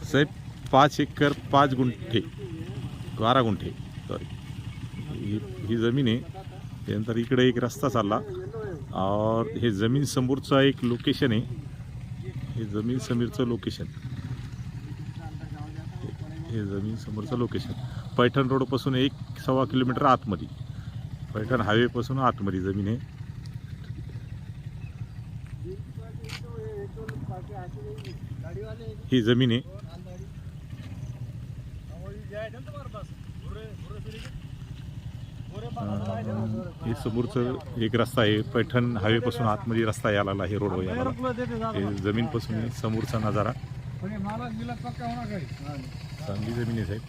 साहेब 5 acre 5 गुंठे 12 गुंठे sorry ही ज़मीन आहे. त्यानंतर इकडे एक रस्ता चालला और हे ज़मीन समोरचा एक लोकेशन आहे. हे ज़मीन समोरचं लोकेशन, हे ज़मीन समोरचं लोकेशन पैठण रोडपासून 1-1.25 किलोमीटर आतमध्ये, पैठण हायवेपासून आतमध्ये ज़मीन आहे. ही ज़मीन आहे. हे समोरचं एक रस्ता आहे, पैठण हायवेपासून आतमध्ये रस्ता यायला लागला. हे रोड यायला हे जमीनपासून समोरचा नजारा. चांगली जमीन आहे साहेब.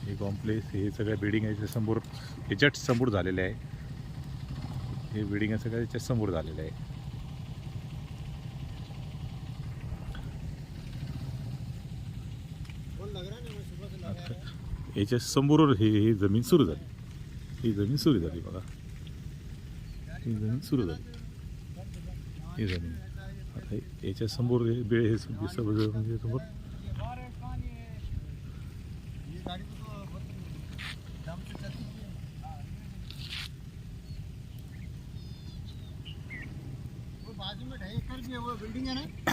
हे कॉम्प्लेक्स, हे सगळ्या बिल्डिंग याच्या समोर, याच्यात समोर झालेले आहे. हे बिल्डिंग सगळ्या याच्यात समोर झालेलं आहे. याच्या समोर हे जमीन सुरू झाली. ही जमीन सुरू झाली बघा. ही जमीन सुरू झाली. ही जमीन आता याच्या समोर हे समोर बाजू में 2.5 एकड़ भी है, वो बिल्डिंग है ना.